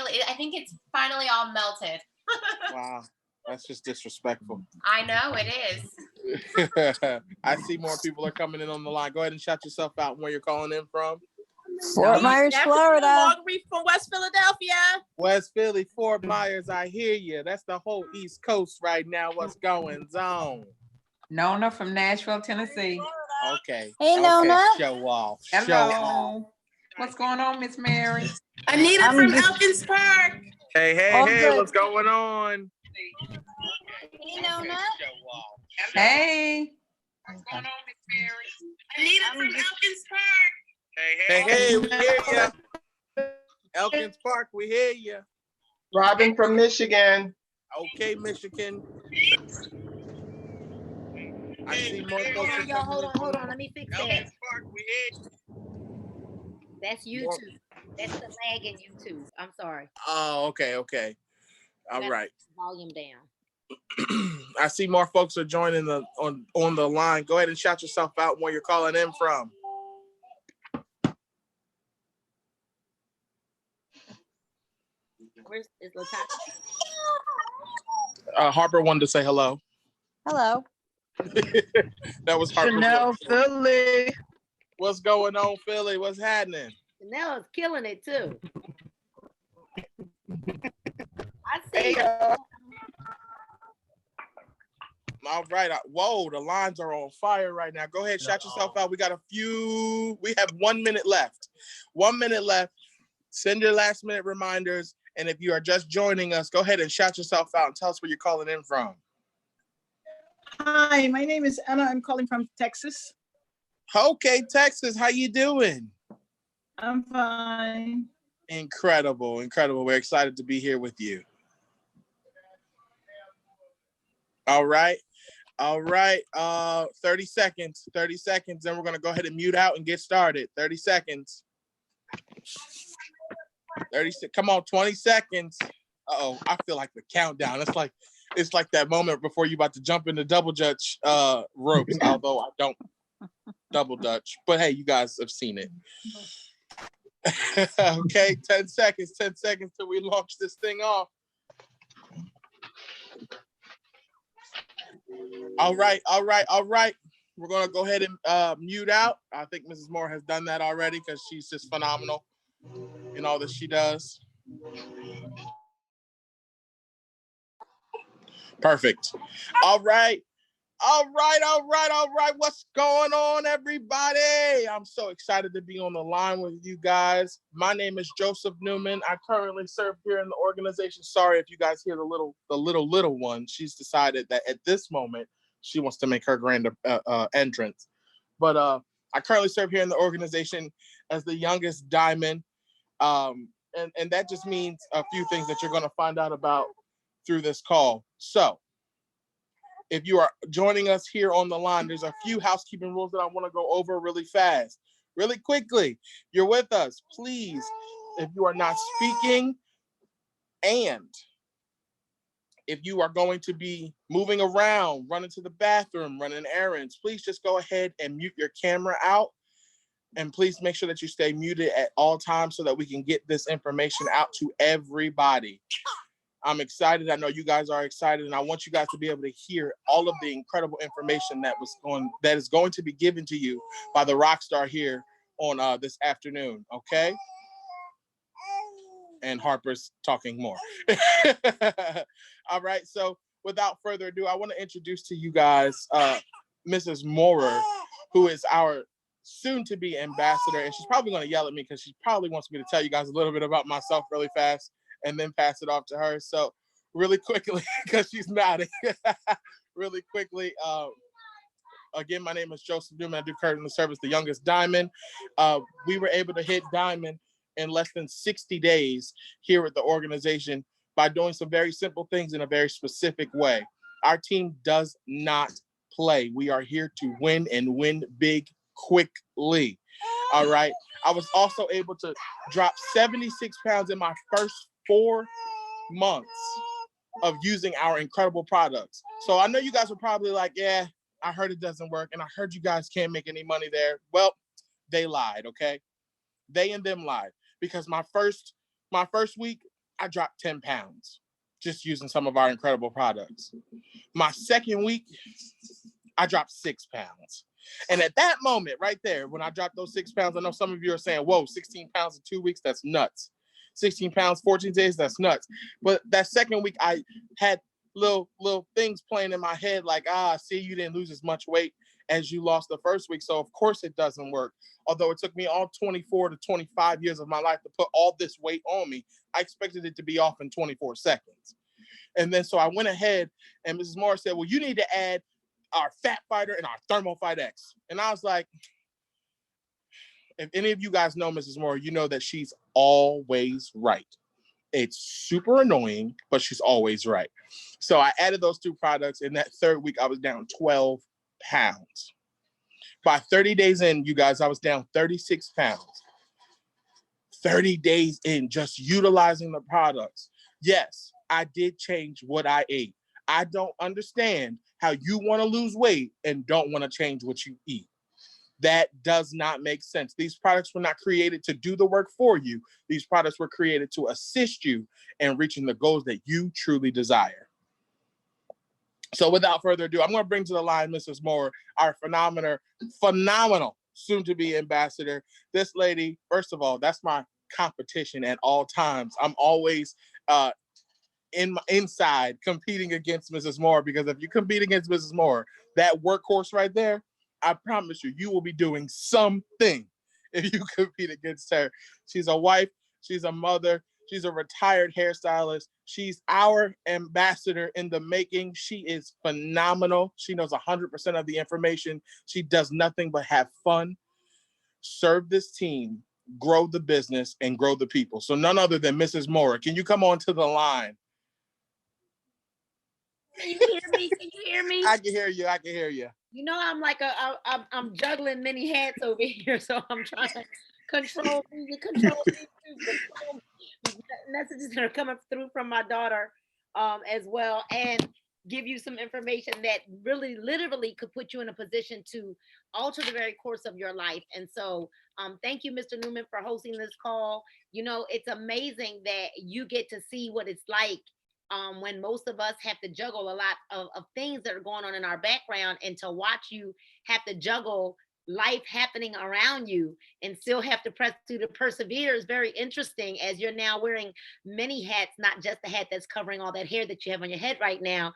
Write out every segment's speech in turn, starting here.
I think it's finally all melted. Wow, that's just disrespectful. I know it is. I see more people are coming in on the line. Go ahead and shout yourself out and where you're calling in from. Fort Myers, Florida. Marguerite from West Philadelphia. West Philly, Fort Myers, I hear you. That's the whole East Coast right now. What's going on? Nona from Nashville, Tennessee. Okay. Hey, okay. Nona. Show off. Hello. Show off. What's going on, Miss Mary? Anita from Elkins Park. Hey, hey, All hey, good. what's going on? Hey, Nona. Hey. What's going on, Miss Mary? Anita from Elkins Park. Hey, hey, we hear you. Elkins Park, we hear you. Robin from Michigan. Okay, Michigan. I see more folks. Hold on, y'all. Hold on. Let me fix that. Elkins Park, we hear you. That's YouTube. That's the lag in YouTube. I'm sorry. Oh, okay. All right. Volume down. I see more folks are joining on the line. Go ahead and shout yourself out where you're calling in from. Where's is Latasha? Harper wanted to say hello. Hello. That was Harper. Chanel Philly. What's going on, Philly? What's happening? Chanel is killing it too. I Hey, see. All right. Whoa, the lines are on fire right now. Go ahead, shout yourself out. We have 1 minute left. 1 minute left. Send your last minute reminders. And if you are just joining us, go ahead and shout yourself out and tell us where you're calling in from. Hi, my name is Anna. I'm calling from Texas. Okay, Texas, how you doing? I'm fine. Incredible. We're excited to be here with you. All right. 30 seconds. Then we're going to go ahead and mute out and get started. 30 seconds. 30. Come on, 20 seconds. Uh-oh, I feel like the countdown. It's like that moment before you about to jump into double dutch ropes, although I don't double dutch. But hey, you guys have seen it. Okay, 10 seconds till we launch this thing off. All right. We're gonna go ahead and mute out. I think Mrs. Moore has done that already because she's just phenomenal in all that she does. Perfect. All right. What's going on, everybody? I'm so excited to be on the line with you guys. My name is Joseph Newman. I currently serve here in the organization. Sorry if you guys hear the little one. She's decided that at this moment she wants to make her grand entrance. But I currently serve here in the organization as the youngest diamond. And that just means a few things that you're going to find out about through this call. So if you are joining us here on the line, there's a few housekeeping rules that I want to go over really fast, really quickly. You're with us. Please, if you are not speaking and if you are going to be moving around, running to the bathroom, running errands, please just go ahead and mute your camera out. And please make sure that you stay muted at all times so that we can get this information out to everybody. I'm excited. I know you guys are excited, and I want you guys to be able to hear all of the incredible information that is going to be given to you by the rock star here on this afternoon. Okay. And Harper's talking more. All right. So without further ado, I want to introduce to you guys Mrs. Moorer, who is our soon-to-be ambassador, and she's probably going to yell at me because she probably wants me to tell you guys a little bit about myself really fast and then pass it off to her. So really quickly, because she's nodding, really quickly, again, my name is Joseph Newman. I do currently serve as the youngest diamond. We were able to hit diamond in less than 60 days here at the organization by doing some very simple things in a very specific way. Our team does not play. We are here to win and win big quickly. All right. I was also able to drop 76 pounds in my first 4 months of using our incredible products. So I know you guys were probably like, yeah, I heard it doesn't work. And I heard you guys can't make any money there. Well, they lied. Okay. They and them lied, because my first week, I dropped 10 pounds just using some of our incredible products. My second week, I dropped 6 pounds. And at that moment right there, when I dropped those 6 pounds, I know some of you are saying, whoa, 16 pounds in 2 weeks, that's nuts. 16 pounds, 14 days, that's nuts. But that second week, I had little things playing in my head like, see, you didn't lose as much weight as you lost the first week. So of course it doesn't work. Although it took me all 24 to 25 years of my life to put all this weight on me, I expected it to be off in 24 seconds. And then so I went ahead and Mrs. Moore said, well, you need to add our Fat Fighter and our ThermoFight X. And I was like, if any of you guys know Mrs. Moore, you know that she's always right. It's super annoying, but she's always right. So I added those 2 products. And that third week, I was down 12 pounds. By 30 days in, you guys, I was down 36 pounds. 30 days in, just utilizing the products. Yes, I did change what I ate. I don't understand how you want to lose weight and don't want to change what you eat. That does not make sense. These products were not created to do the work for you. These products were created to assist you in reaching the goals that you truly desire. So without further ado, I'm going to bring to the line Mrs. Moore, our phenomenal soon-to-be ambassador. This lady, first of all, that's my competition at all times. I'm always inside competing against Mrs. Moore, because if you compete against Mrs. Moore, that workhorse right there, I promise you, you will be doing something if you compete against her. She's a wife, she's a mother, she's a retired hairstylist. She's our ambassador in the making. She is phenomenal. She knows 100% of the information. She does nothing but have fun, serve this team, grow the business, and grow the people. So none other than Mrs. Moore. Can you come on to the line? Can you hear me? Can you hear me? I can hear you. I can hear you. You know, I'm like I'm juggling many hats over here, so I'm trying to control messages that are coming through from my daughter as well, and give you some information that really literally could put you in a position to alter the very course of your life. And so thank you, Mr. Newman, for hosting this call. You know, it's amazing that you get to see what it's like when most of us have to juggle a lot of things that are going on in our background, and to watch you have to juggle life happening around you and still have to press through to persevere is very interesting, as you're now wearing many hats, not just the hat that's covering all that hair that you have on your head right now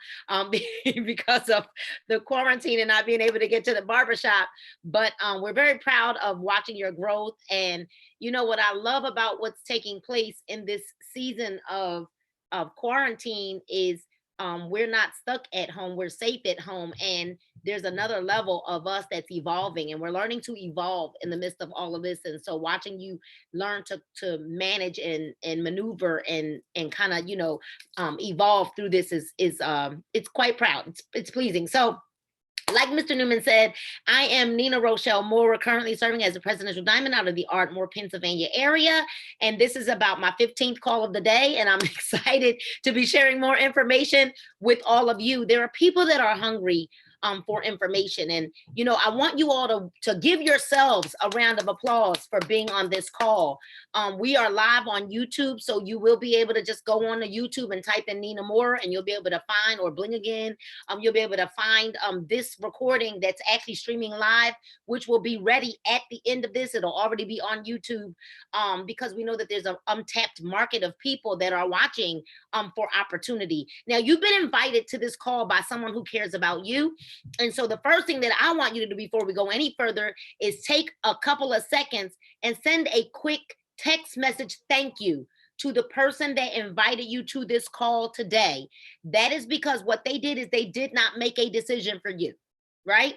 because of the quarantine and not being able to get to the barbershop. But we're very proud of watching your growth. And you know what I love about what's taking place in this season of quarantine is we're not stuck at home, we're safe at home, and there's another level of us that's evolving, and we're learning to evolve in the midst of all of this. And so watching you learn to manage and maneuver and kind of, you know, evolve through this is it's quite proud. It's pleasing. So like Mr. Newman said, I am Nina Rochelle Moore, currently serving as the Presidential Diamond out of the Ardmore, Pennsylvania area. And this is about my 15th call of the day. And I'm excited to be sharing more information with all of you. There are people that are hungry for information. And, you know, I want you all to give yourselves a round of applause for being on this call. We are live on YouTube, so you will be able to just go on to YouTube and type in Nina Moore, and you'll be able to find, or Bling Again, you'll be able to find this recording that's actually streaming live, which will be ready at the end of this. It'll already be on YouTube because we know that there's an untapped market of people that are watching for opportunity. Now, you've been invited to this call by someone who cares about you. And so the first thing that I want you to do before we go any further is take a couple of seconds and send a quick text message thank you to the person that invited you to this call today. That is because what they did is they did not make a decision for you, right?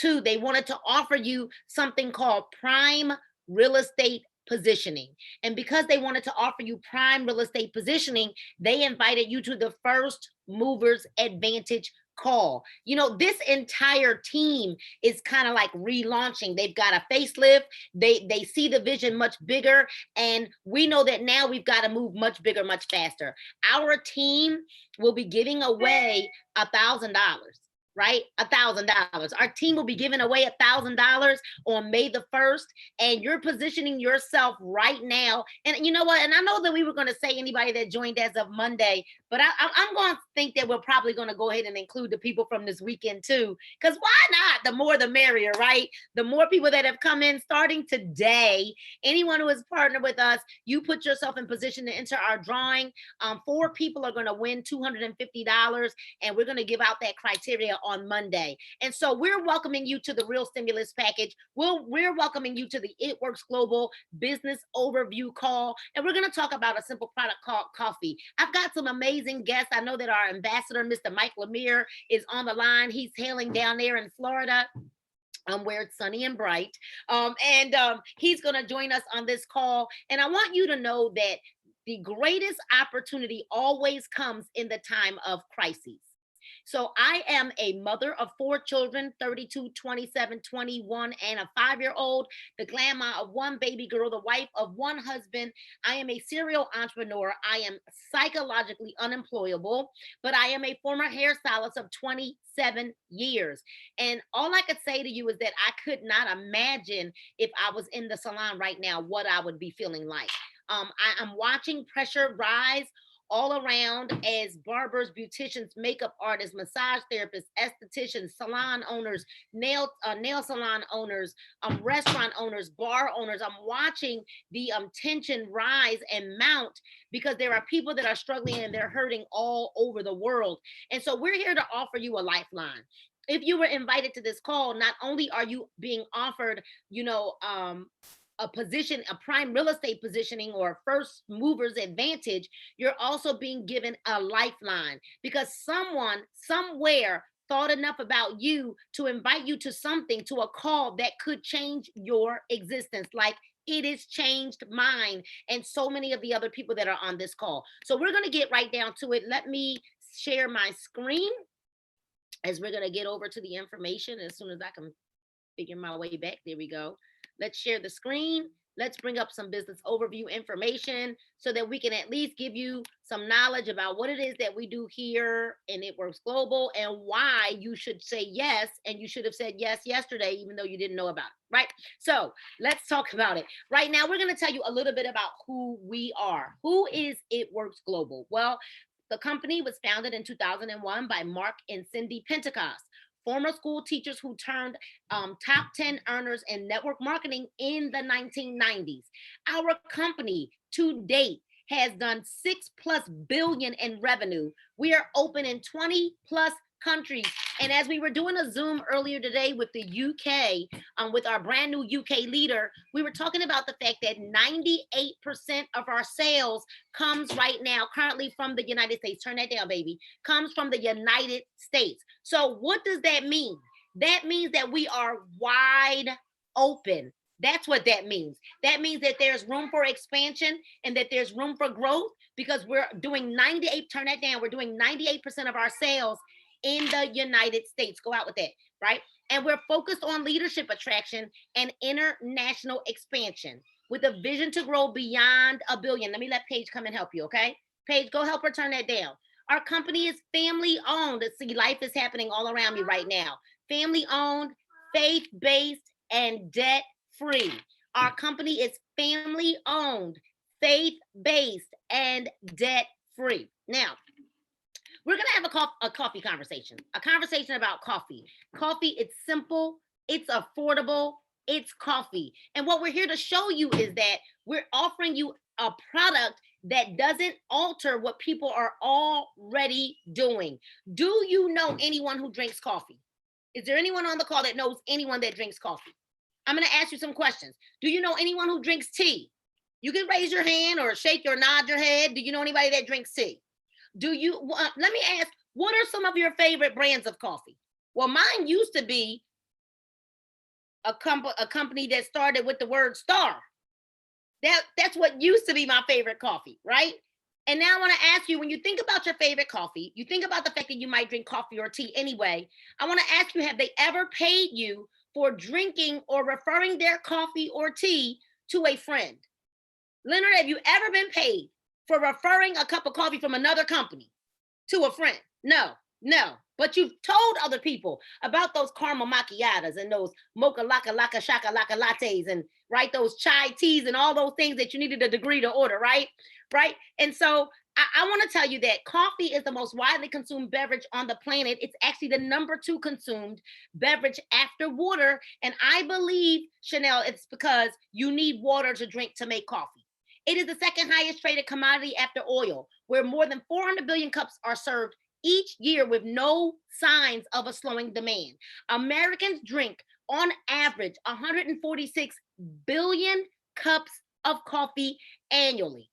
2, they wanted to offer you something called prime real estate positioning. And because they wanted to offer you prime real estate positioning, they invited you to the First Movers Advantage call. You know, this entire team is kind of like relaunching. They've got a facelift. They see the vision much bigger. And we know that now we've got to move much bigger, much faster. Our team will be giving away $1,000. right? $1,000. Our team will be giving away $1,000 on May the 1st, and you're positioning yourself right now. And you know what? And I know that we were going to say anybody that joined as of Monday, but I'm going to think that we're probably going to go ahead and include the people from this weekend too, because why not? The more the merrier, right? The more people that have come in starting today, anyone who has partnered with us, you put yourself in position to enter our drawing. 4 people are going to win $250, and we're going to give out that criteria on Monday. And so we're welcoming you to the Real Stimulus Package. We're welcoming you to the It Works Global Business Overview Call. And we're going to talk about a simple product called coffee. I've got some amazing guests. I know that our ambassador, Mr. Mike Lemire, is on the line. He's hailing down there in Florida, where it's sunny and bright. He's going to join us on this call. And I want you to know that the greatest opportunity always comes in the time of crises. So I am a mother of 4 children, 32, 27, 21, and a 5-year-old, the grandma of 1 baby girl, the wife of 1 husband. I am a serial entrepreneur. I am psychologically unemployable, but I am a former hairstylist of 27 years. And all I could say to you is that I could not imagine if I was in the salon right now, what I would be feeling like. I'm watching pressure rise all around as barbers, beauticians, makeup artists, massage therapists, estheticians, salon owners, nail salon owners, restaurant owners, bar owners. I'm watching the tension rise and mount because there are people that are struggling and they're hurting all over the world. And so we're here to offer you a lifeline. If you were invited to this call, not only are you being offered, a position, a prime real estate positioning or first movers advantage, you're also being given a lifeline because someone somewhere thought enough about you to invite you to something, to a call that could change your existence, like it has changed mine and so many of the other people that are on this call. So we're going to get right down to it. Let me share my screen as we're going to get over to the information as soon as I can figure my way back. There we go. Let's share the screen. Let's bring up some business overview information so that we can at least give you some knowledge about what it is that we do here in It Works Global and why you should say yes. And you should have said yes yesterday, even though you didn't know about it, right? So let's talk about it. Right now, we're going to tell you a little bit about who we are. Who is It Works Global? Well, the company was founded in 2001 by Mark and Cindy Pentecost, former school teachers who turned top 10 earners in network marketing in the 1990s. Our company to date has done $6+ billion in revenue. We are open in 20+ countries. And as we were doing a Zoom earlier today with the UK, with our brand new UK leader, we were talking about the fact that 98% of our sales comes right now currently from the United States. Turn that down, baby. Comes from the United States. So what does that mean? That means that we are wide open. That's what that means. That means that there's room for expansion and that there's room for growth because we're doing 98, turn that down. We're doing 98% of our sales in the United States. Go out with that, right? And we're focused on leadership attraction and international expansion with a vision to grow beyond $1 billion. Let me let Paige come and help you, okay? Paige, go help her turn that down. Our company is family owned. See, life is happening all around me right now. Family owned, faith-based, and debt-free. Our company is family owned, faith-based, and debt-free. Now, we're going to have a coffee conversation, a conversation about coffee. Coffee, it's simple, it's affordable, it's coffee. And what we're here to show you is that we're offering you a product that doesn't alter what people are already doing. Do you know anyone who drinks coffee? Is there anyone on the call that knows anyone that drinks coffee? I'm going to ask you some questions. Do you know anyone who drinks tea? You can raise your hand or shake or nod your head. Do you know anybody that drinks tea? Do you, let me ask, what are some of your favorite brands of coffee? Well, mine used to be a company that started with the word Star. That's what used to be my favorite coffee, right? And now I want to ask you, when you think about your favorite coffee, you think about the fact that you might drink coffee or tea anyway. I want to ask you, have they ever paid you for drinking or referring their coffee or tea to a friend? Leonard, have you ever been paid for referring a cup of coffee from another company to a friend? No, but you've told other people about those caramel macchiatos and those mocha laka shaka laka lattes and right, those chai teas and all those things that you needed a degree to order, right? Right. And so I want to tell you that coffee is the most widely consumed beverage on the planet. It's actually the #2 consumed beverage after water. And I believe, Chanel, it's because you need water to drink to make coffee. It is the second highest traded commodity after oil, where more than 400 billion cups are served each year with no signs of a slowing demand. Americans drink, on average, 146 billion cups of coffee annually.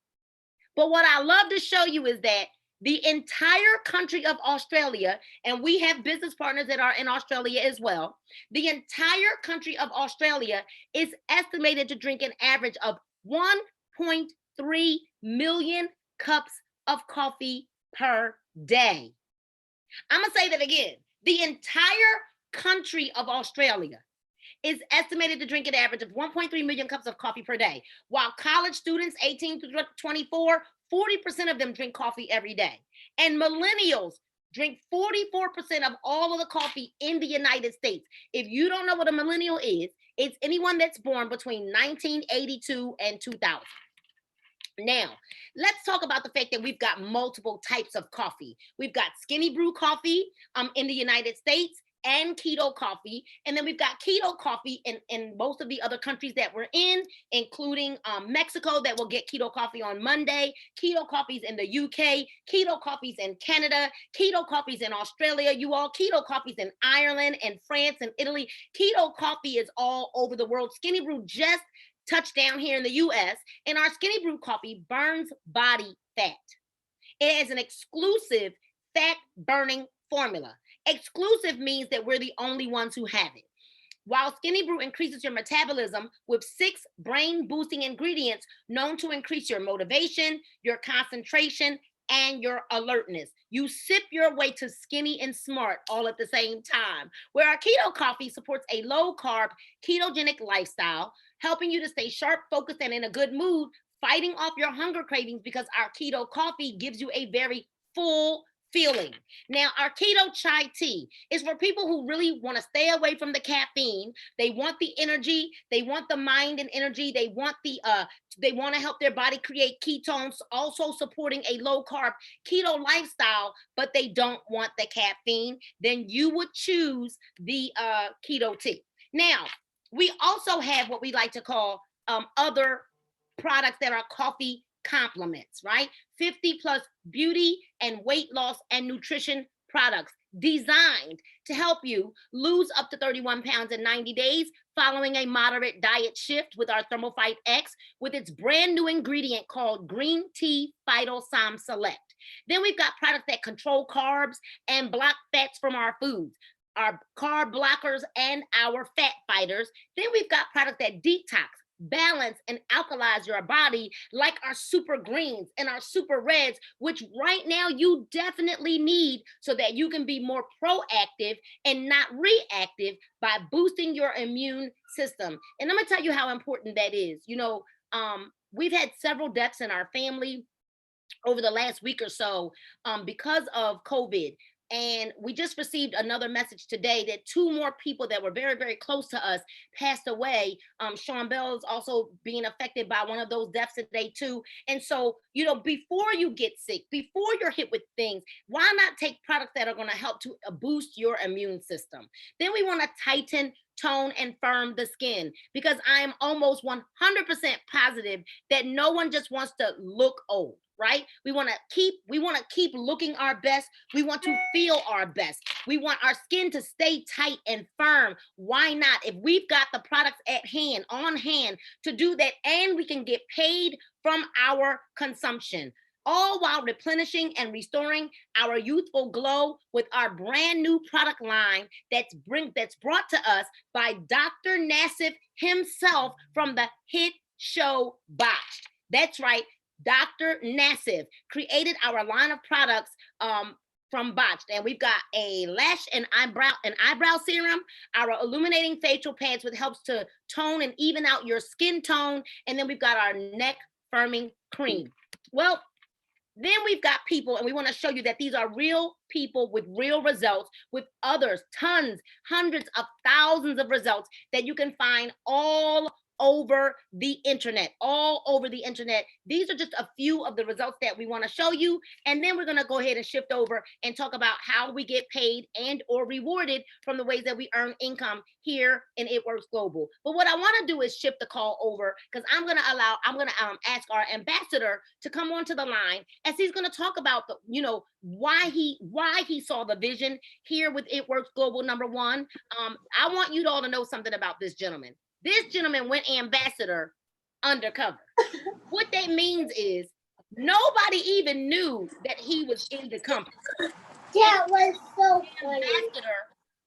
But what I love to show you is that the entire country of Australia, and we have business partners that are in Australia as well, the entire country of Australia is estimated to drink an average of 1.3 million cups of coffee per day. I'm gonna say that again. The entire country of Australia is estimated to drink an average of 1.3 million cups of coffee per day. While college students, 18 to 24, 40% of them drink coffee every day. And millennials drink 44% of all of the coffee in the United States. If you don't know what a millennial is, it's anyone that's born between 1982 and 2000. Now, let's talk about the fact that we've got multiple types of coffee. We've got skinny brew coffee in the United States, and keto coffee. And then we've got keto coffee in most of the other countries that we're in, including Mexico, that will get keto coffee on Monday, keto coffees in the UK, keto coffees in Canada, keto coffees in Australia, you all, keto coffees in Ireland and France and Italy. Keto coffee is all over the world. Skinny brew just touched down here in the US, and our skinny brew coffee burns body fat. It has an exclusive fat burning formula. Exclusive means that we're the only ones who have it. While Skinny Brew increases your metabolism with 6 brain-boosting ingredients known to increase your motivation, your concentration, and your alertness. You sip your way to skinny and smart all at the same time. Where our keto coffee supports a low-carb, ketogenic lifestyle, helping you to stay sharp, focused, and in a good mood, fighting off your hunger cravings, because our keto coffee gives you a very full feeling. Now, our keto chai tea is for people who really want to stay away from the caffeine. They want the energy, they want the mind and energy, they want to help their body create ketones, also supporting a low carb keto lifestyle, but they don't want the caffeine. Then you would choose the keto tea. Now, we also have what we like to call other products that are coffee complements, right? 50 plus beauty and weight loss and nutrition products designed to help you lose up to 31 pounds in 90 days following a moderate diet shift with our ThermoFight X with its brand new ingredient called Green Tea Phytosom Select. Then we've got products that control carbs and block fats from our foods, our carb blockers and our fat fighters. Then we've got products that detox, balance, and alkalize your body, like our super greens and our super reds, which right now you definitely need so that you can be more proactive and not reactive by boosting your immune system. And I'm gonna tell you how important that is. You know, we've had several deaths in our family over the last week or so because of COVID. And we just received another message today that 2 more people that were very, very close to us passed away. Sean Bell is also being affected by one of those deaths today too. And so, you know, before you get sick, before you're hit with things, why not take products that are going to help to boost your immune system? Then we want to tighten, tone, and firm the skin, because I am almost 100% positive that no one just wants to look old. Right? We want to keep looking our best. We want to feel our best. We want our skin to stay tight and firm. Why not? If we've got the products at hand, on hand to do that, and we can get paid from our consumption, all while replenishing and restoring our youthful glow with our brand new product line that's brought to us by Dr. Nassif himself from the hit show Botched. That's right. Dr. Nassif created our line of products from Botched, and we've got a lash and eyebrow serum, our illuminating facial pads, which helps to tone and even out your skin tone, and then we've got our neck firming cream. Well, Then we've got people, and we want to show you that these are real people with real results, with others, tons, hundreds of thousands of results that you can find all over the internet, all over the internet. These are just a few of the results that we want to show you. And then we're going to go ahead and shift over and talk about how we get paid and or rewarded from the ways that we earn income here in It Works Global. But what I want to do is shift the call over, because I'm going to ask our ambassador to come onto the line as he's going to talk about the, why he saw the vision here with It Works Global. Number one, I want you all to know something about this gentleman. This gentleman went ambassador undercover. What that means is nobody even knew that he was in the company. That was so funny. Ambassador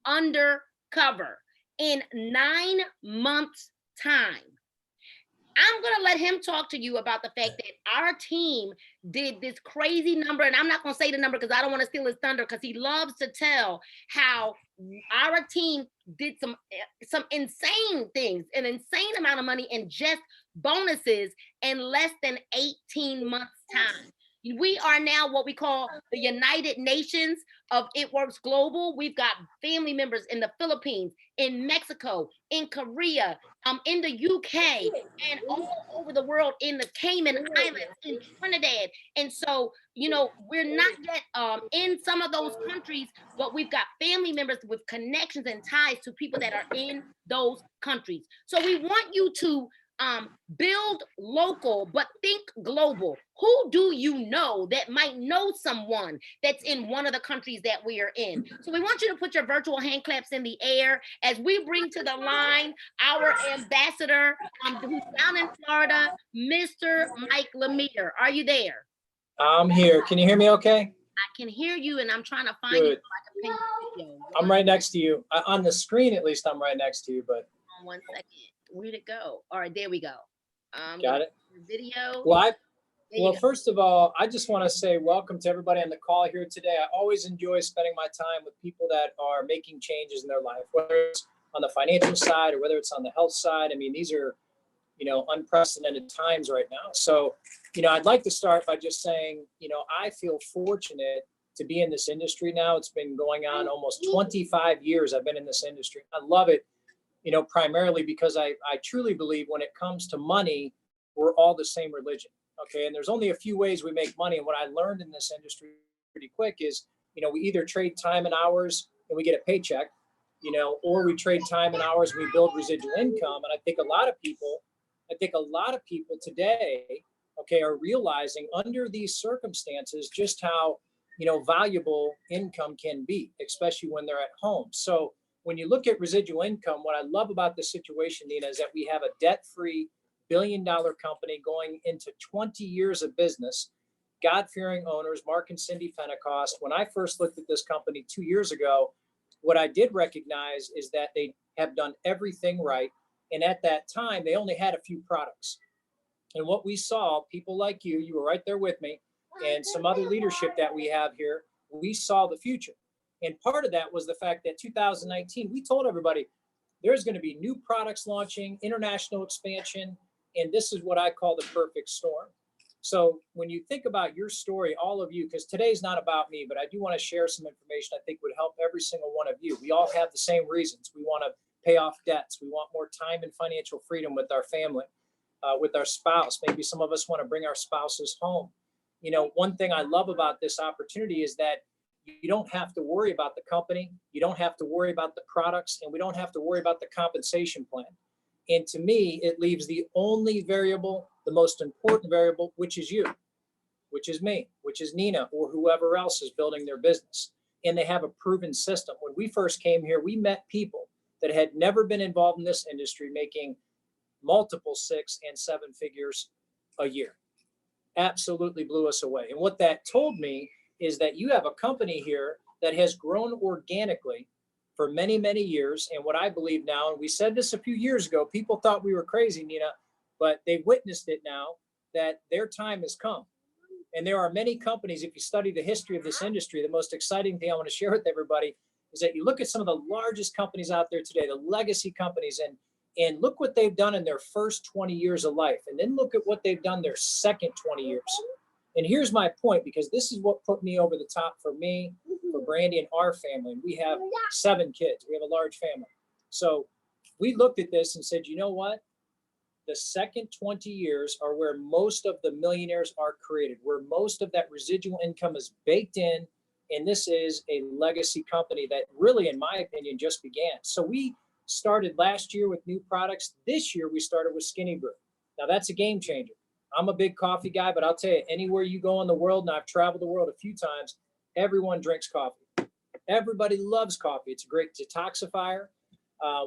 undercover in 9 months' time. I'm going to let him talk to you about the fact that our team did this crazy number, and I'm not going to say the number because I don't want to steal his thunder, because he loves to tell how our team did some insane things, an insane amount of money in just bonuses in less than 18 months' time. We are now what we call the United Nations of It Works Global. We've got family members in the Philippines, in Mexico, in Korea, in the UK, and all over the world, in the Cayman Islands, in Trinidad. And so, we're not yet in some of those countries, but we've got family members with connections and ties to people that are in those countries. So we want you to build local, but think global. Who do you know that might know someone that's in one of the countries that we are in? So we want you to put your virtual hand claps in the air as we bring to the line our ambassador who's down in Florida, Mr. Mike Lemire. Are you there? I'm here. Can you hear me okay? I can hear you, and I'm trying to find you. Good. So I can pin your video. I'm right next to you. On the screen, at least, I'm right next to you, but. One second. Where'd it go? All right, there we go. Got it. Video. Well, first of all, I just want to say welcome to everybody on the call here today. I always enjoy spending my time with people that are making changes in their life, whether it's on the financial side or whether it's on the health side. I mean, these are, unprecedented times right now. So, I'd like to start by just saying, I feel fortunate to be in this industry now. It's been going on almost 25 years. I've been in this industry. I love it. Primarily because I truly believe when it comes to money, we're all the same religion. Okay. And there's only a few ways we make money. And what I learned in this industry pretty quick is, we either trade time and hours and we get a paycheck, or we trade time and hours and we build residual income. And I think a lot of people today, okay, are realizing under these circumstances just how, valuable income can be, especially when they're at home. So when you look at residual income, what I love about this situation, Nina, is that we have a debt-free billion-dollar company going into 20 years of business, God-fearing owners, Mark and Cindy Pentecost. When I first looked at this company 2 years ago, what I did recognize is that they have done everything right. And at that time, they only had a few products. And what we saw, people like you were right there with me, and some other leadership that we have here, we saw the future. And part of that was the fact that 2019, we told everybody there's going to be new products launching, international expansion, and this is what I call the perfect storm. So when you think about your story, all of you, because today's not about me, but I do want to share some information I think would help every single one of you. We all have the same reasons. We want to pay off debts. We want more time and financial freedom with our family, with our spouse. Maybe some of us want to bring our spouses home. One thing I love about this opportunity is that you don't have to worry about the company. You don't have to worry about the products, and we don't have to worry about the compensation plan. And to me, it leaves the only variable, the most important variable, which is you, which is me, which is Nina, or whoever else is building their business. And they have a proven system. When we first came here, we met people that had never been involved in this industry making multiple 6 and 7 figures a year. Absolutely blew us away. And what that told me is that you have a company here that has grown organically for many, many years. And what I believe now, and we said this a few years ago, people thought we were crazy, Nina, but they've witnessed it now that their time has come. And there are many companies, if you study the history of this industry, the most exciting thing I want to share with everybody is that you look at some of the largest companies out there today, the legacy companies, and look what they've done in their first 20 years of life. And then look at what they've done their second 20 years. And here's my point, because this is what put me over the top for me, for Brandy and our family. We have 7 kids. We have a large family. So we looked at this and said, you know what? The second 20 years are where most of the millionaires are created, where most of that residual income is baked in. And this is a legacy company that really, in my opinion, just began. So we started last year with new products. This year, we started with Skinny Brew. Now, that's a game changer. I'm a big coffee guy, but I'll tell you, anywhere you go in the world, and I've traveled the world a few times, everyone drinks coffee. Everybody loves coffee. It's a great detoxifier.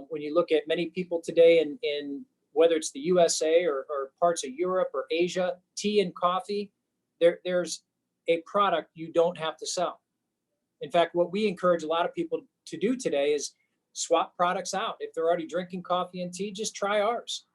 When you look at many people today in whether it's the USA or parts of Europe or Asia, tea and coffee, there's a product you don't have to sell. In fact, what we encourage a lot of people to do today is swap products out. If they're already drinking coffee and tea, just try ours.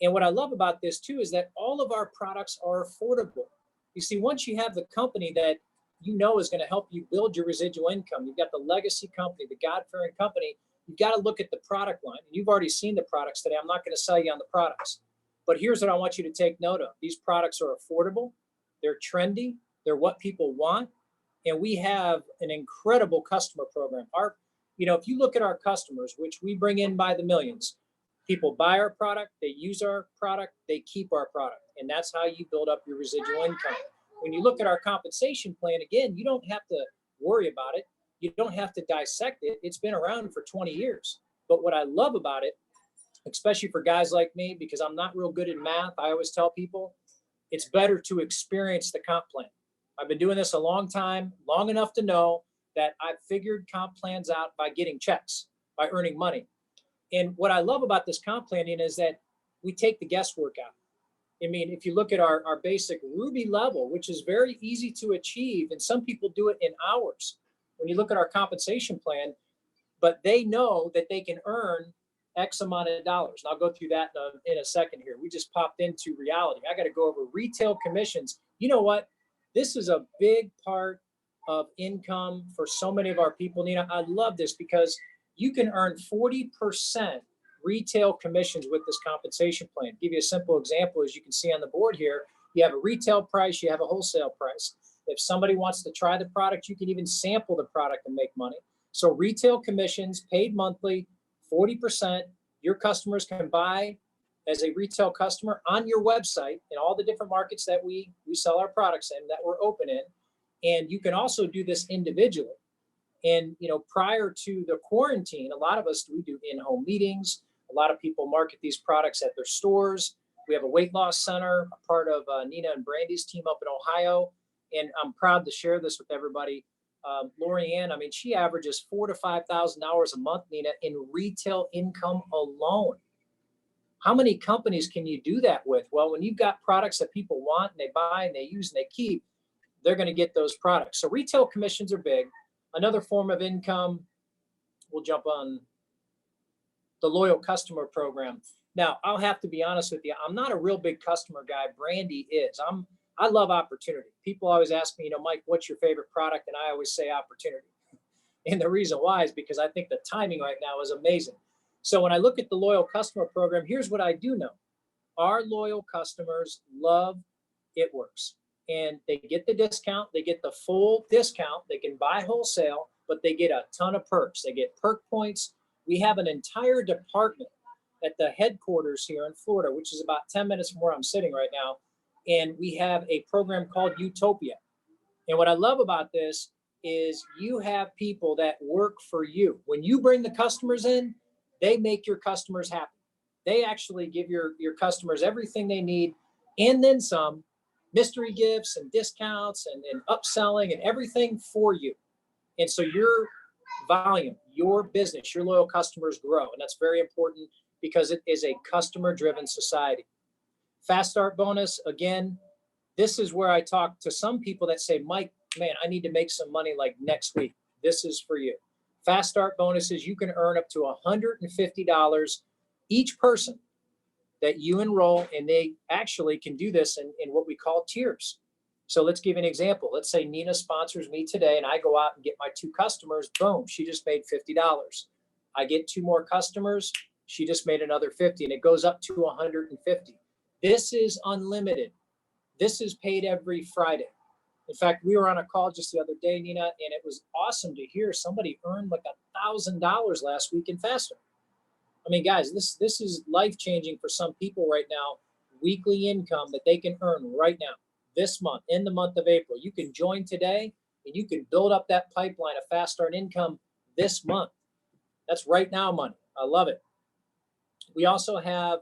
And what I love about this too is that all of our products are affordable. You see, once you have the company that you know is going to help you build your residual income, you've got the legacy company, the God-fearing company, you've got to look at the product line. And you've already seen the products today. I'm not going to sell you on the products. But here's what I want you to take note of. These products are affordable. They're trendy. They're what people want. And we have an incredible customer program. If you look at our customers, which we bring in by the millions, people buy our product, they use our product, they keep our product. And that's how you build up your residual income. When you look at our compensation plan, again, you don't have to worry about it. You don't have to dissect it. It's been around for 20 years. But what I love about it, especially for guys like me, because I'm not real good at math, I always tell people, it's better to experience the comp plan. I've been doing this a long time, long enough to know that I've figured comp plans out by getting checks, by earning money. And what I love about this comp planning is that we take the guesswork out. I mean, if you look at our basic Ruby level, which is very easy to achieve, and some people do it in hours. When you look at our compensation plan, but they know that they can earn X amount of dollars. And I'll go through that in a second here. We just popped into reality. I got to go over retail commissions. You know what? This is a big part of income for so many of our people. Nina, I love this because you can earn 40% retail commissions with this compensation plan. Give you a simple example, as you can see on the board here, you have a retail price, you have a wholesale price. If somebody wants to try the product, you can even sample the product and make money. So retail commissions paid monthly, 40%, your customers can buy as a retail customer on your website in all the different markets that we sell our products in, that we're open in. And you can also do this individually. And, prior to the quarantine, a lot of us, we do in-home meetings. A lot of people market these products at their stores. We have a weight loss center, a part of Nina and Brandy's team up in Ohio. And I'm proud to share this with everybody. Lori Ann, she averages $4,000 to $5,000 a month, Nina, in retail income alone. How many companies can you do that with? Well, when you've got products that people want and they buy and they use and they keep, they're going to get those products. So retail commissions are big. Another form of income, we'll jump on the loyal customer program. Now, I'll have to be honest with you. I'm not a real big customer guy. Brandy is. I love opportunity. People always ask me, Mike, what's your favorite product? And I always say opportunity. And the reason why is because I think the timing right now is amazing. So when I look at the loyal customer program, here's what I do know. Our loyal customers love It Works. And they get the discount. They get the full discount. They can buy wholesale, but they get a ton of perks. They get perk points. We have an entire department at the headquarters here in Florida, which is about 10 minutes from where I'm sitting right now. And we have a program called Utopia. And what I love about this is you have people that work for you. When you bring the customers in, they make your customers happy. They actually give your customers everything they need and then some, mystery gifts and discounts and upselling and everything for you. And so your volume, your business, your loyal customers grow. And that's very important because it is a customer-driven society. Fast Start bonus, again, this is where I talk to some people that say, Mike, man, I need to make some money like next week. This is for you. Fast Start bonuses, you can earn up to $150 each person that you enroll, and they actually can do this in what we call tiers. So let's give an example. Let's say Nina sponsors me today and I go out and get my 2 customers. Boom, she just made $50. I get 2 more customers. She just made another 50, and it goes up to 150. This is unlimited. This is paid every Friday. In fact, we were on a call just the other day, Nina, and it was awesome to hear somebody earn like $1,000 last week in Faster. I mean, guys, this is life-changing for some people right now. Weekly income that they can earn right now, this month, in the month of April. You can join today and you can build up that pipeline of fast start income this month. That's right now money. I love it. We also have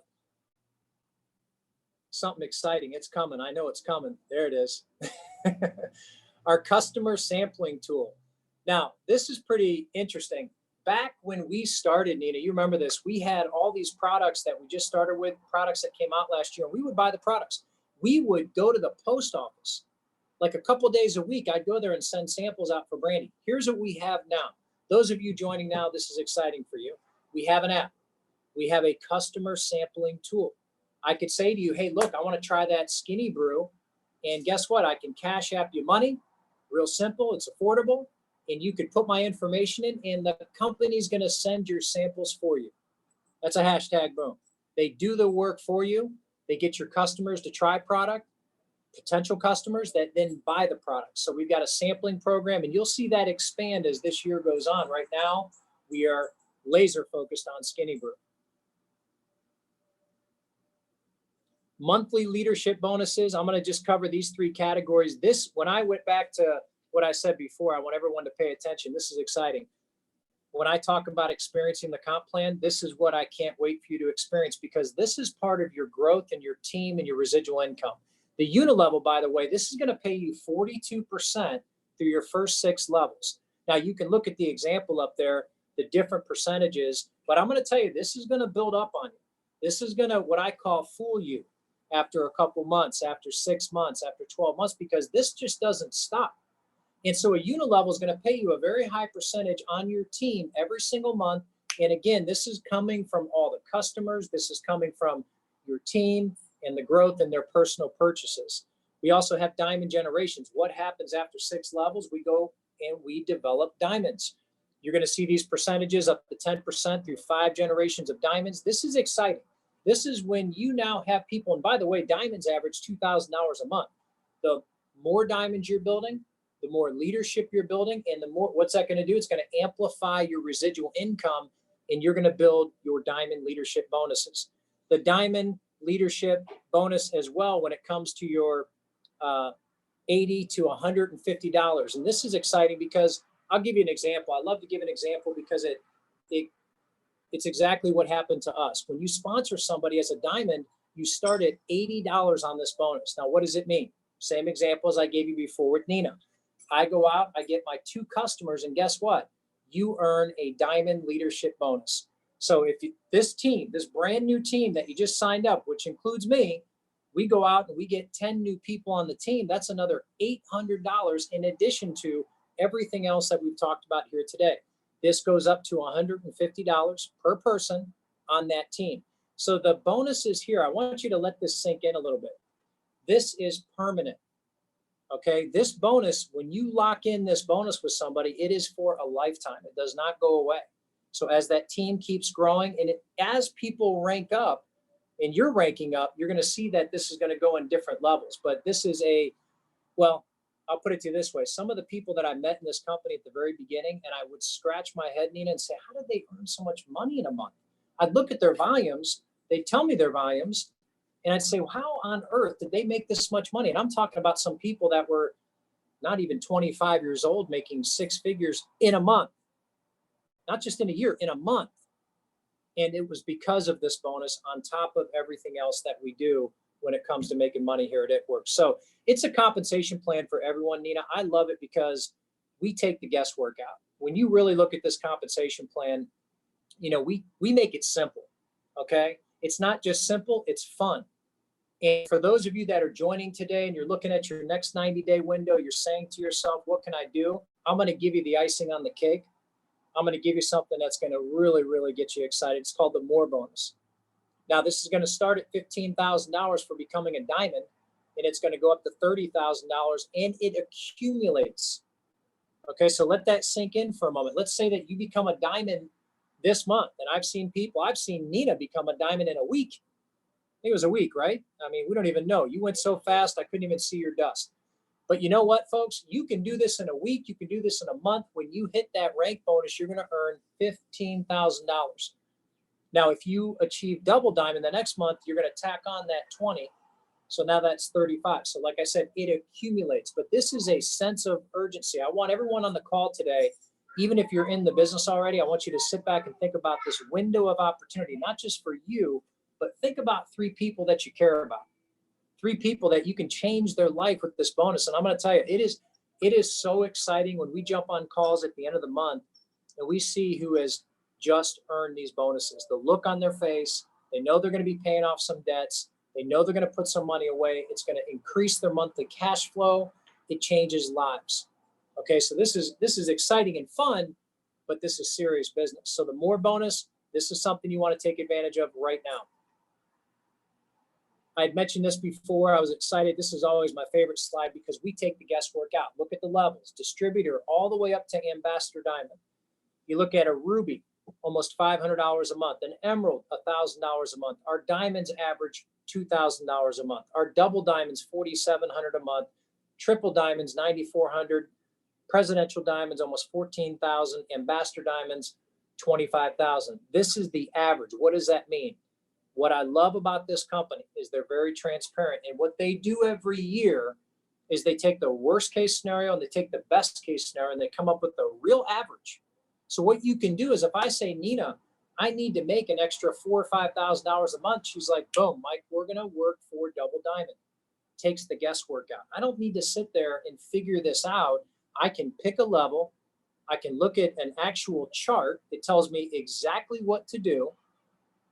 something exciting. It's coming. I know it's coming. There it is. Our customer sampling tool. Now, this is pretty interesting. Back when we started, Nina, you remember this, we had all these products that we just started with, products that came out last year, and we would buy the products. We would go to the post office, like a couple of days a week, I'd go there and send samples out for Brandy. Here's what we have now. Those of you joining now, this is exciting for you. We have an app. We have a customer sampling tool. I could say to you, hey, look, I want to try that Skinny Brew. And guess what? I can cash app you money. Real simple. It's affordable. And you could put my information in, and the company's going to send your samples for you. That's a hashtag boom. They do the work for you. They get your customers to try product, potential customers that then buy the product. So we've got a sampling program, and you'll see that expand as this year goes on. Right now, we are laser focused on Skinny Brew. Monthly leadership bonuses. I'm going to just cover these three categories. This, when I went back to what I said before, I want everyone to pay attention. This is exciting. When I talk about experiencing the comp plan, this is what I can't wait for you to experience, because this is part of your growth and your team and your residual income. The unit level, by the way, this is going to pay you 42% through your first 6 levels. Now, you can look at the example up there, the different percentages, but I'm going to tell you, this is going to build up on you. This is going to, what I call, fool you after a couple months, after 6 months, after 12 months, because this just doesn't stop. And so a unit level is going to pay you a very high percentage on your team every single month. And again, this is coming from all the customers. This is coming from your team and the growth in their personal purchases. We also have diamond generations. What happens after 6 levels? We go and we develop diamonds. You're going to see these percentages up to 10% through 5 generations of diamonds. This is exciting. This is when you now have people, and by the way, diamonds average $2,000 a month. The more diamonds you're building, the more leadership you're building, and the more, what's that going to do? It's going to amplify your residual income, and you're going to build your diamond leadership bonuses. The diamond leadership bonus as well when it comes to your $80 to $150. And this is exciting because I'll give you an example. I love to give an example because it's exactly what happened to us. When you sponsor somebody as a diamond, you start at $80 on this bonus. Now, what does it mean? Same example as I gave you before with Nina. I go out, I get my 2 customers, and guess what? You earn a diamond leadership bonus. So if this team, this brand new team that you just signed up, which includes me, we go out and we get 10 new people on the team, that's another $800 in addition to everything else that we've talked about here today. This goes up to $150 per person on that team. So the bonuses here, I want you to let this sink in a little bit. This is permanent. Okay, this bonus, when you lock in this bonus with somebody, it is for a lifetime. It does not go away. So as that team keeps growing, and as people rank up and you're ranking up, you're going to see that this is going to go in different levels. But this is well, I'll put it to you this way. Some of the people that I met in this company at the very beginning, and I would scratch my head, Nina, and say, how did they earn so much money in a month? I'd look at their volumes. They'd tell me their volumes. And I'd say, well, how on earth did they make this much money? And I'm talking about some people that were not even 25 years old making 6 figures in a month, not just in a year, in a month. And it was because of this bonus on top of everything else that we do when it comes to making money here at It Works. So it's a compensation plan for everyone, Nina. I love it because we take the guesswork out. When you really look at this compensation plan, you know, we make it simple, okay? It's not just simple, it's fun. And for those of you that are joining today and you're looking at your next 90-day window, you're saying to yourself, what can I do? I'm going to give you the icing on the cake. I'm going to give you something that's going to really, really get you excited. It's called the More Bonus. Now, this is going to start at $15,000 for becoming a diamond, and it's going to go up to $30,000, and it accumulates. Okay, so let that sink in for a moment. Let's say that you become a diamond this month, and I've seen Nina become a diamond in a week. I think it was a week, right? I mean, we don't even know. You went so fast, I couldn't even see your dust. But you know what, folks? You can do this in a week. You can do this in a month. When you hit that rank bonus, you're going to earn $15,000. Now, if you achieve double diamond the next month, you're going to tack on that 20. So now that's 35. So like I said, it accumulates. But this is a sense of urgency. I want everyone on the call today, even if you're in the business already, I want you to sit back and think about this window of opportunity, not just for you, but think about 3 people that you care about. 3 people that you can change their life with this bonus. And I'm going to tell you, it is so exciting when we jump on calls at the end of the month and we see who has just earned these bonuses. The look on their face, they know they're going to be paying off some debts. They know they're going to put some money away. It's going to increase their monthly cash flow. It changes lives. Okay, so this is exciting and fun, but this is serious business. So the more bonus, this is something you want to take advantage of right now. I had mentioned this before. I was excited. This is always my favorite slide because we take the guesswork out. Look at the levels, distributor all the way up to Ambassador Diamond. You look at a ruby, almost $500 a month, an emerald, $1,000 a month. Our diamonds average $2,000 a month. Our double diamonds, $4,700 a month. Triple diamonds, $9,400. Presidential diamonds, almost $14,000. Ambassador diamonds, $25,000. This is the average. What does that mean? What I love about this company is they're very transparent. And what they do every year is they take the worst case scenario and they take the best case scenario and they come up with the real average. So what you can do is if I say, Nina, I need to make an extra $4,000 or $5,000 a month. She's like, boom, Mike, we're going to work for double diamond. Takes the guesswork out. I don't need to sit there and figure this out. I can pick a level. I can look at an actual chart. It tells me exactly what to do.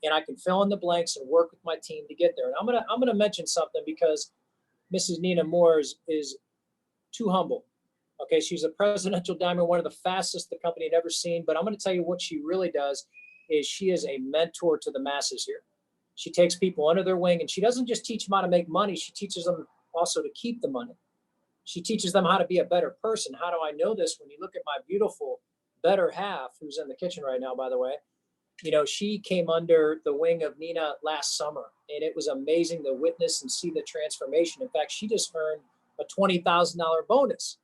And I can fill in the blanks and work with my team to get there. And I'm gonna mention something because Mrs. Nina Moore is too humble. Okay, she's a presidential diamond, one of the fastest the company had ever seen. But I'm gonna tell you what she really does is she is a mentor to the masses here. She takes people under their wing and she doesn't just teach them how to make money. She teaches them also to keep the money. She teaches them how to be a better person. How do I know this? When you look at my beautiful better half, who's in the kitchen right now, by the way, you know, she came under the wing of Nina last summer, and it was amazing to witness and see the transformation. In fact, she just earned a $20,000 bonus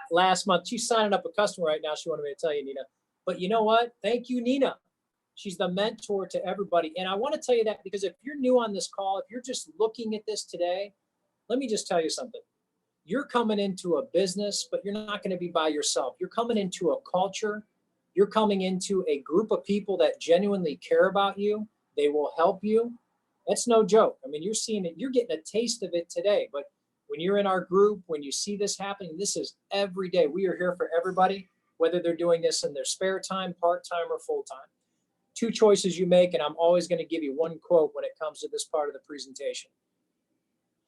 last month. She's signing up a customer right now. She wanted me to tell you, Nina. But you know what? Thank you, Nina. She's the mentor to everybody. And I want to tell you that because if you're new on this call, if you're just looking at this today, let me just tell you something. You're coming into a business, but you're not going to be by yourself. You're coming into a culture. You're coming into a group of people that genuinely care about you. They will help you. That's no joke. I mean, you're seeing it. You're getting a taste of it today. But when you're in our group, when you see this happening, this is every day. We are here for everybody, whether they're doing this in their spare time, part-time, or full-time. 2 choices you make, and I'm always going to give you one quote when it comes to this part of the presentation.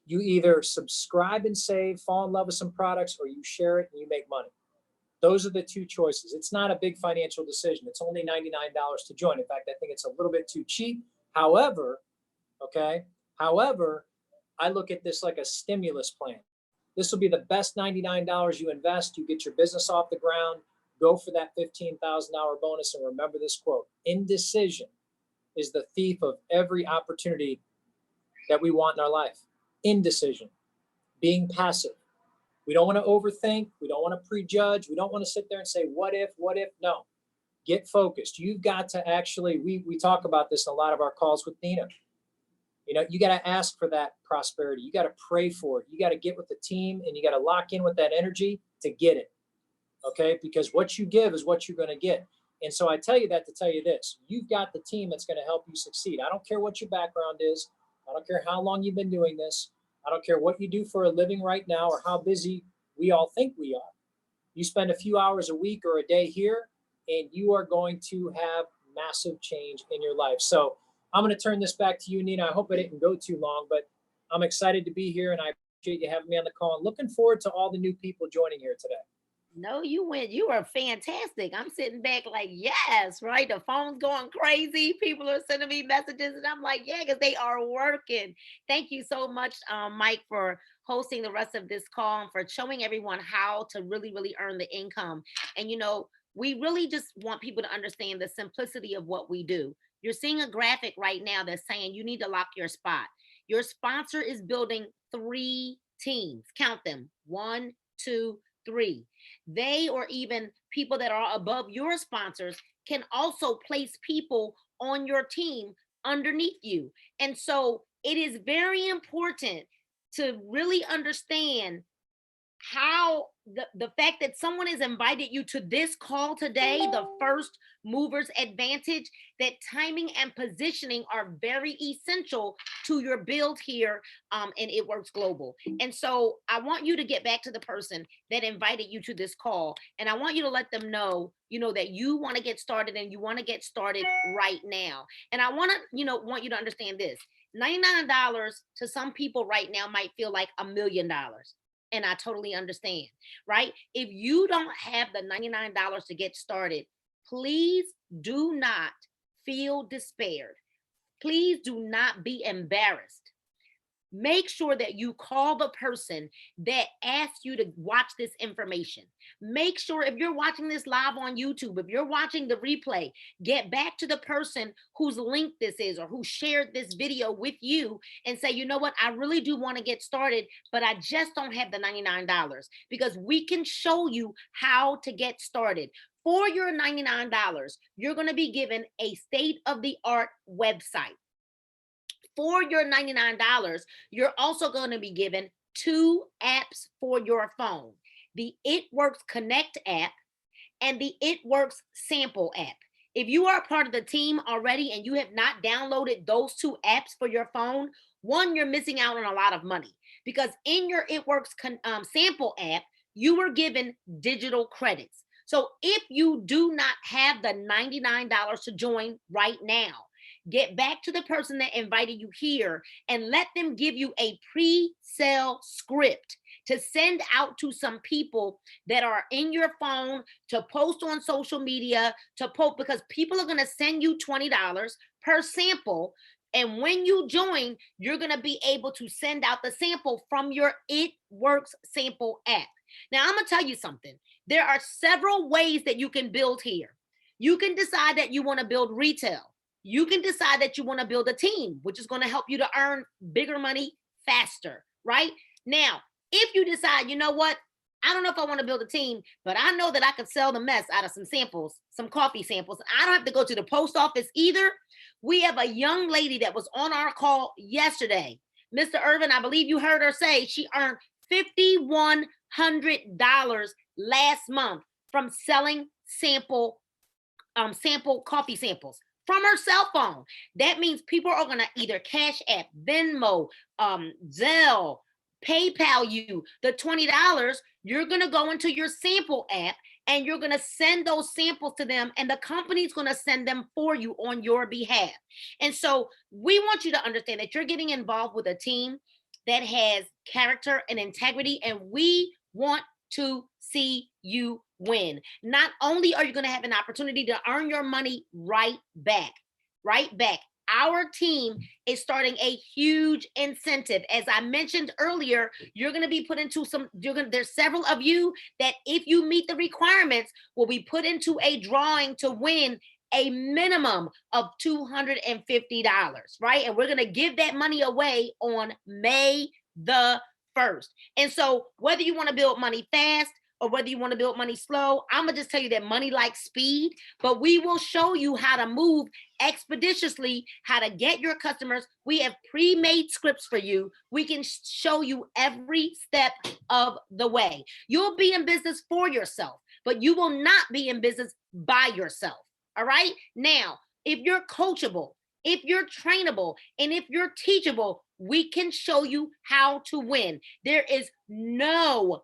You either subscribe and save, fall in love with some products, or you share it and you make money. Those are the 2 choices. It's not a big financial decision. It's only $99 to join. In fact, I think it's a little bit too cheap. However, I look at this like a stimulus plan. This will be the best $99 you invest. You get your business off the ground, go for that $15,000 bonus. And remember this quote: indecision is the thief of every opportunity that we want in our life. Indecision, being passive. We don't want to overthink. We don't want to prejudge. We don't want to sit there and say, what if? No, get focused. You've got to actually, we talk about this in a lot of our calls with Nina. You know, you got to ask for that prosperity. You got to pray for it. You got to get with the team and you got to lock in with that energy to get it. Okay. Because what you give is what you're going to get. And so I tell you that to tell you this: you've got the team that's going to help you succeed. I don't care what your background is. I don't care how long you've been doing this. I don't care what you do for a living right now or how busy we all think we are. You spend a few hours a week or a day here, and you are going to have massive change in your life. So I'm going to turn this back to you, Nina. I hope I didn't go too long, but I'm excited to be here, and I appreciate you having me on the call. And looking forward to all the new people joining here today. No, you were fantastic. I'm sitting back like, yes, right? The phone's going crazy. People are sending me messages and I'm like, yeah, because they are working. Thank you so much, Mike, for hosting the rest of this call and for showing everyone how to really, really earn the income. And, you know, we really just want people to understand the simplicity of what we do. You're seeing a graphic right now that's saying you need to lock your spot. Your sponsor is building 3 teams. Count them. 1, 2, 3. They, or even people that are above your sponsors, can also place people on your team underneath you. And so it is very important to really understand how the fact that someone has invited you to this call today, the first movers advantage, that timing and positioning are very essential to your build here in It Works Global. And so I want you to get back to the person that invited you to this call, and I want you to let them know, that you want to get started, and you want to get started right now. And I want to, want you to understand this. $99 to some people right now might feel like $1 million. And I totally understand, right? If you don't have the $99 to get started, please do not feel despaired. Please do not be embarrassed. Make sure that you call the person that asked you to watch this information. Make sure, if you're watching this live on YouTube, if you're watching the replay, get back to the person whose link this is or who shared this video with you and say, you know what, I really do want to get started, but I just don't have the $99, because we can show you how to get started. For your $99, you're going to be given a state-of-the-art website. For your $99, you're also going to be given 2 apps for your phone: the It Works Connect app and the It Works Sample app. If you are a part of the team already and you have not downloaded those 2 apps for your phone, one, you're missing out on a lot of money, because in your It Works Sample app, you were given digital credits. So if you do not have the $99 to join right now, get back to the person that invited you here and let them give you a pre-sale script to send out to some people that are in your phone, to post on social media, to post, because people are going to send you $20 per sample. And when you join, you're going to be able to send out the sample from your It Works Sample app. Now, I'm going to tell you something. There are several ways that you can build here. You can decide that you want to build retail. You can decide that you want to build a team, which is going to help you to earn bigger money faster, right? Now, if you decide, you know what, I don't know if I want to build a team, but I know that I could sell the mess out of some samples, some coffee samples. I don't have to go to the post office either. We have a young lady that was on our call yesterday. Mr. Irvin, I believe you heard her say she earned $5,100 last month from selling sample coffee samples from her cell phone. That means people are going to either Cash App, Venmo, Zelle, PayPal you the $20. You're going to go into your sample app and you're going to send those samples to them, and the company's going to send them for you on your behalf. And so we want you to understand that you're getting involved with a team that has character and integrity, and we want to see you win. Not only are you going to have an opportunity to earn your money right back. Our team is starting a huge incentive. As I mentioned earlier, you're going to be put into there's several of you that, if you meet the requirements, will be put into a drawing to win a minimum of $250, right? And we're going to give that money away on May the 1st. And so whether you want to build money fast or whether you want to build money slow, I'm going to just tell you that money likes speed, but we will show you how to move expeditiously, how to get your customers. We have pre-made scripts for you. We can show you every step of the way. You'll be in business for yourself, but you will not be in business by yourself. All right. Now, if you're coachable, if you're trainable, and if you're teachable, we can show you how to win. There is no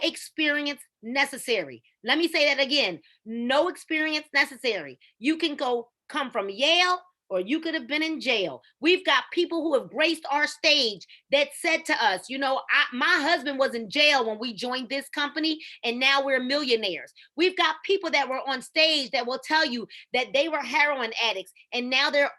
experience necessary. Let me say that again. No experience necessary. You can come from Yale, or you could have been in jail. We've got people who have graced our stage that said to us, my husband was in jail when we joined this company, and now we're millionaires. We've got people that were on stage that will tell you that they were heroin addicts, and now they're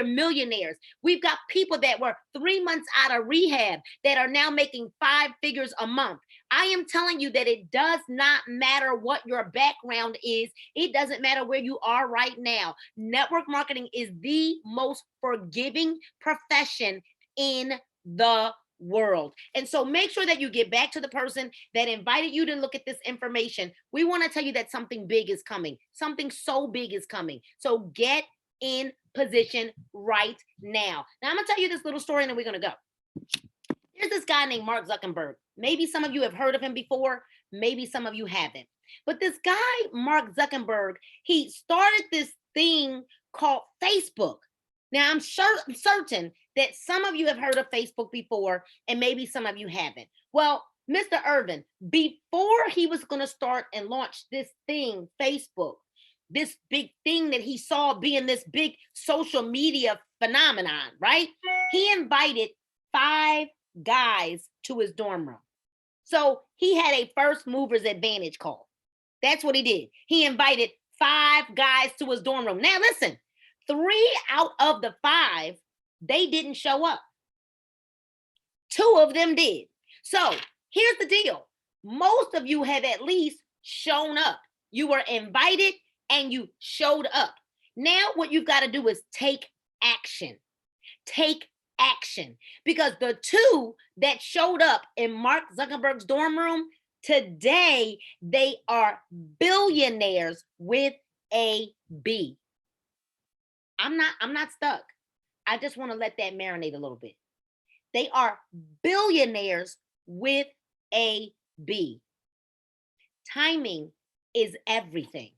millionaires. We've got people that were 3 months out of rehab that are now making 5 figures a month. I am telling you that it does not matter what your background is. It doesn't matter where you are right now. Network marketing is the most forgiving profession in the world. And so make sure that you get back to the person that invited you to look at this information. We want to tell you that something big is coming. Something so big is coming. So get in position right now. Now I'm gonna tell you this little story and then we're gonna go. There's this guy named Mark Zuckerberg. Maybe some of you have heard of him before. Maybe some of you haven't. But this guy, Mark Zuckerberg, he started this thing called Facebook. Now, I'm certain that some of you have heard of Facebook before, and maybe some of you haven't. Well, Mr. Irvin, before he was going to start and launch this thing, Facebook, this big thing that he saw being this big social media phenomenon, right? He invited 5 guys to his dorm room. So he had a first mover's advantage call. That's what he did. He invited 5 guys to his dorm room. Now listen, 3 out of the 5, they didn't show up. 2 of them did. So here's the deal. Most of you have at least shown up. You were invited and you showed up. Now what you've got to do is take action. Take action. Because the 2 that showed up in Mark Zuckerberg's dorm room, today they are billionaires with a B. I'm not stuck. I just want to let that marinate a little bit. They are billionaires with a B. Timing is everything.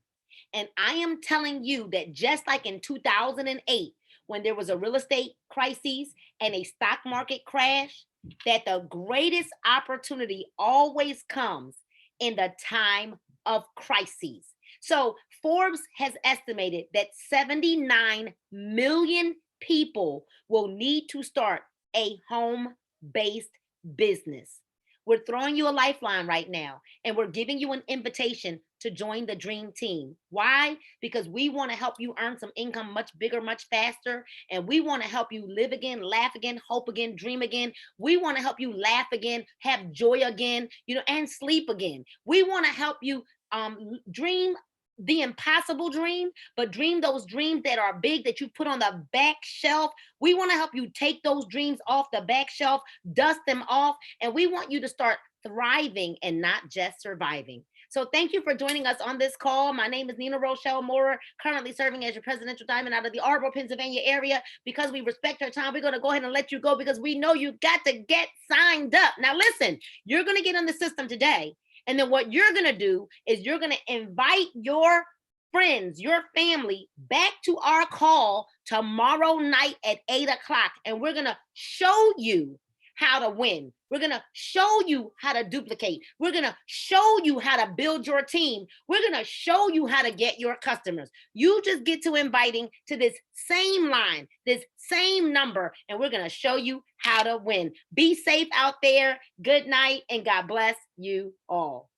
And I am telling you that just like in 2008, when there was a real estate crisis and a stock market crash, that the greatest opportunity always comes in the time of crises. So Forbes has estimated that 79 million people will need to start a home-based business. We're throwing you a lifeline right now, and we're giving you an invitation to join the dream team. Why? Because we want to help you earn some income much bigger, much faster. And we want to help you live again, laugh again, hope again, dream again. We want to help you laugh again, have joy again, and sleep again. We want to help you dream the impossible dream, but dream those dreams that are big that you put on the back shelf. We want to help you take those dreams off the back shelf, dust them off, and we want you to start thriving and not just surviving. So thank you for joining us on this call. My name is Nina Rochelle Moore, currently serving as your presidential diamond out of the Arbor, Pennsylvania area. Because we respect our time, we're going to go ahead and let you go because we know you got to get signed up. Now listen, you're going to get on the system today. And then what you're going to do is you're going to invite your friends, your family back to our call tomorrow night at 8 o'clock. And we're going to show you how to win. We're going to show you how to duplicate. We're going to show you how to build your team. We're going to show you how to get your customers. You just get to inviting to this same line, this same number, and we're going to show you how to win. Be safe out there. Good night, and God bless you all.